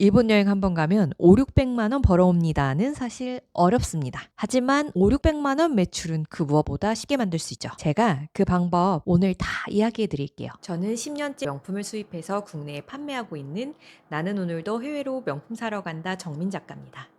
일본 여행 한번 가면 5, 600만 원 벌어옵니다는 사실 어렵습니다. 하지만 5, 600만 원 매출은 그 무엇보다 쉽게 만들 수 있죠. 제가 그 방법 오늘 다 이야기해 드릴게요. 저는 10년째 명품을 수입해서 국내에 판매하고 있는 나는 오늘도 해외로 명품 사러 간다 정민 작가입니다.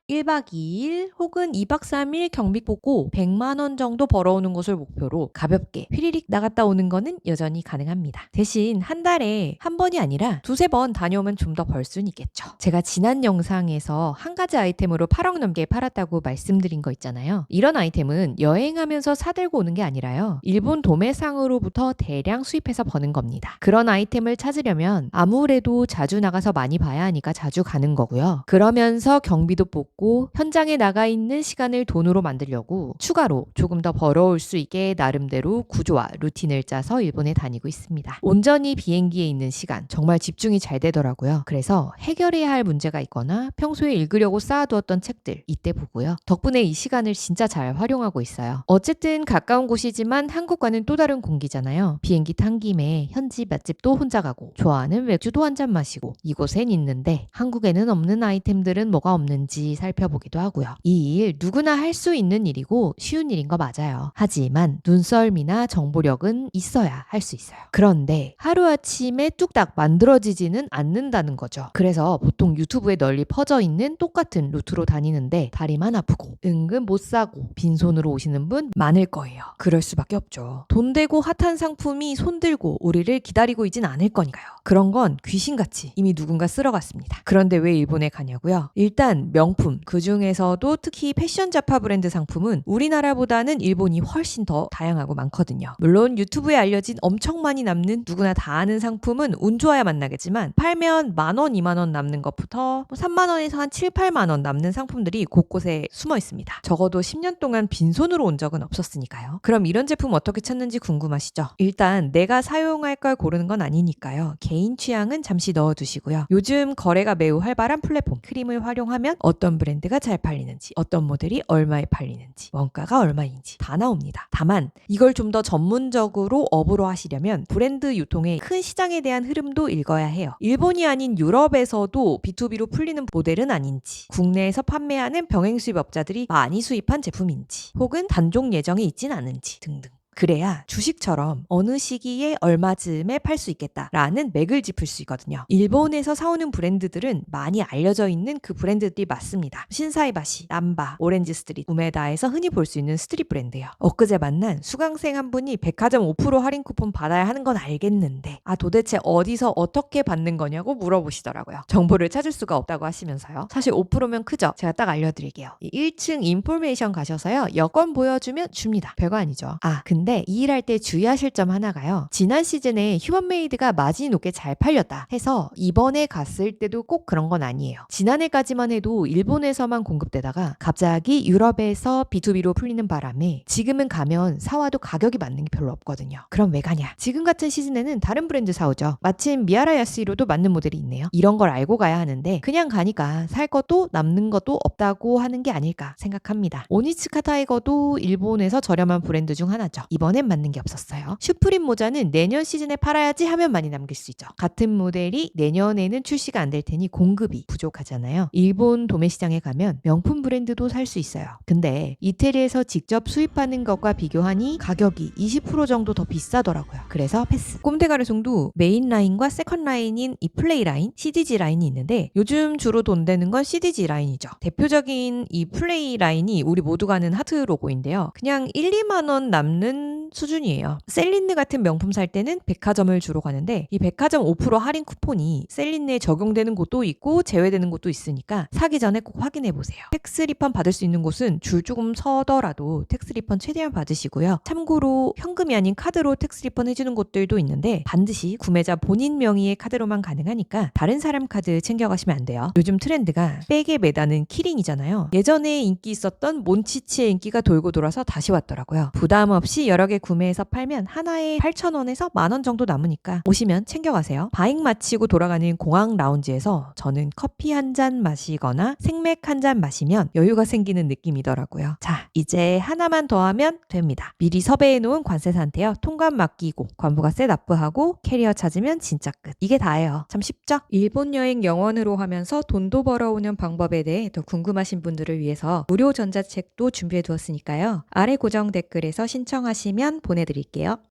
1박 2일 혹은 2박 3일 경비 뽑고 100만 원 정도 벌어오는 것을 목표로 가볍게 휘리릭 나갔다 오는 거는 여전히 가능합니다. 대신 한 달에 한 번이 아니라 두세 번 다녀오면 좀 더 벌 수는 있겠죠. 제가 지난 영상에서 한 가지 아이템으로 8억 넘게 팔았다고 말씀드린 거 있잖아요. 이런 아이템은 여행하면서 사들고 오는 게 아니라요. 일본 도매상으로부터 대량 수입해서 버는 겁니다. 그런 아이템을 찾으려면 아무래도 자주 나가서 많이 봐야 하니까 자주 가는 거고요. 그러면서 경비도 뽑고 현장에 나가 있는 시간을 돈으로 만들려고 추가로 조금 더 벌어올 수 있게 나름대로 구조와 루틴을 짜서 일본에 다니고 있습니다. 온전히 비행기에 있는 시간 정말 집중이 잘 되더라고요. 그래서 해결해야 할 문제가 있거나 평소에 읽으려고 쌓아두었던 책들 이때 보고요. 덕분에 이 시간을 진짜 잘 활용하고 있어요. 어쨌든 가까운 곳이지만 한국과는 또 다른 공기잖아요. 비행기 탄 김에 현지 맛집도 혼자 가고 좋아하는 맥주도 한 잔 마시고 이곳엔 있는데 한국에는 없는 아이템들은 뭐가 없는지 살펴보기도 하고요. 이 일 누구나 할 수 있는 일이고 쉬운 일인 거 맞아요. 하지만 눈썰미나 정보력은 있어야 할 수 있어요. 그런데 하루아침에 뚝딱 만들어지지는 않는다는 거죠. 그래서 보통 유튜브에 널리 퍼져 있는 똑같은 루트로 다니는데 다리만 아프고 은근 못 사고 빈손으로 오시는 분 많을 거예요. 그럴 수밖에 없죠. 돈 되고 핫한 상품이 손들고 우리를 기다리고 있진 않을 거니까요. 그런 건 귀신같이 이미 누군가 쓸어갔습니다. 그런데 왜 일본에 가냐고요? 일단 명품, 그 중에서도 특히 패션 잡화 브랜드 상품은 우리나라보다는 일본이 훨씬 더 다양하고 많거든요. 물론 유튜브에 알려진 엄청 많이 남는 누구나 다 아는 상품은 운 좋아야 만나겠지만 팔면 10,000원, 20,000원 남는 것부터 30,000원에서 한 7, 8만원 남는 상품들이 곳곳에 숨어 있습니다. 적어도 10년 동안 빈손으로 온 적은 없었으니까요. 그럼 이런 제품 어떻게 찾는지 궁금하시죠? 일단 내가 사용할 걸 고르는 건 아니니까요. 개인 취향은 잠시 넣어두시고요. 요즘 거래가 매우 활발한 플랫폼 크림을 활용하면 어떤 브랜드가 잘 팔리는지, 어떤 모델이 얼마에 팔리는지, 원가가 얼마인지 다 나옵니다. 다만 이걸 좀 더 전문적으로 업으로 하시려면 브랜드 유통의 큰 시장에 대한 흐름도 읽어야 해요. 일본이 아닌 유럽에서도 B2B로 풀리는 모델은 아닌지, 국내에서 판매하는 병행 수입업자들이 많이 수입한 제품인지, 혹은 단종 예정이 있진 않은지 등등. 그래야 주식처럼 어느 시기에 얼마쯤에 팔 수 있겠다라는 맥을 짚을 수 있거든요. 일본에서 사오는 브랜드들은 많이 알려져 있는 그 브랜드들이 맞습니다. 신사이바시, 남바, 오렌지 스트릿, 우메다에서 흔히 볼 수 있는 스트릿 브랜드예요. 엊그제 만난 수강생 한 분이 백화점 5% 할인 쿠폰 받아야 하는 건 알겠는데 도대체 어디서 어떻게 받는 거냐고 물어보시더라고요. 정보를 찾을 수가 없다고 하시면서요. 사실 5%면 크죠? 제가 딱 알려드릴게요. 1층 인포메이션 가셔서요. 여권 보여주면 줍니다. 별거 아니죠. 근데 이 일할 때 주의하실 점 하나가요. 지난 시즌에 휴먼메이드가 마진이 높게 잘 팔렸다 해서 이번에 갔을 때도 꼭 그런 건 아니에요. 지난해까지만 해도 일본에서만 공급되다가 갑자기 유럽에서 B2B로 풀리는 바람에 지금은 가면 사와도 가격이 맞는 게 별로 없거든요. 그럼 왜 가냐? 지금 같은 시즌에는 다른 브랜드 사오죠. 마침 미아라 야스히로도 맞는 모델이 있네요. 이런 걸 알고 가야 하는데 그냥 가니까 살 것도 남는 것도 없다고 하는 게 아닐까 생각합니다. 오니츠카 타이거도 일본에서 저렴한 브랜드 중 하나죠. 이번엔 맞는 게 없었어요. 슈프림 모자는 내년 시즌에 팔아야지 하면 많이 남길 수 있죠. 같은 모델이 내년에는 출시가 안 될 테니 공급이 부족하잖아요. 일본 도매 시장에 가면 명품 브랜드도 살 수 있어요. 근데 이태리에서 직접 수입하는 것과 비교하니 가격이 20% 정도 더 비싸더라고요. 그래서 패스. 꼼데 가르송도 메인 라인과 세컨 라인인 이 플레이 라인, CDG 라인이 있는데 요즘 주로 돈 되는 건 CDG 라인이죠. 대표적인 이 플레이 라인이 우리 모두가 아는 하트 로고인데요. 그냥 1, 2만 원 남는 수준이에요. 셀린느 같은 명품 살 때는 백화점을 주로 가는데 이 백화점 5% 할인 쿠폰이 셀린느에 적용되는 곳도 있고 제외되는 곳도 있으니까 사기 전에 꼭 확인해 보세요. 텍스 리펀 받을 수 있는 곳은 줄 조금 서더라도 텍스 리펀 최대한 받으시고요. 참고로 현금이 아닌 카드로 텍스 리펀 해주는 곳들도 있는데 반드시 구매자 본인 명의의 카드로만 가능하니까 다른 사람 카드 챙겨가시면 안 돼요. 요즘 트렌드가 백에 매다는 키링이잖아요. 예전에 인기 있었던 몬치치의 인기가 돌고 돌아서 다시 왔더라고요. 부담 없이 여러 개 구매해서 팔면 하나에 8,000원에서 10,000원 정도 남으니까 오시면 챙겨가세요. 바잉 마치고 돌아가는 공항 라운지에서 저는 커피 한 잔 마시거나 생맥 한 잔 마시면 여유가 생기는 느낌이더라고요. 자, 이제 하나만 더 하면 됩니다. 미리 섭외해놓은 관세사한테요. 통관 맡기고 관부가 셋업하고 캐리어 찾으면 진짜 끝. 이게 다예요. 참 쉽죠? 일본 여행 영원으로 하면서 돈도 벌어오는 방법에 대해 더 궁금하신 분들을 위해서 무료 전자책도 준비해 두었으니까요. 아래 고정 댓글에서 신청하시면 보내드릴게요.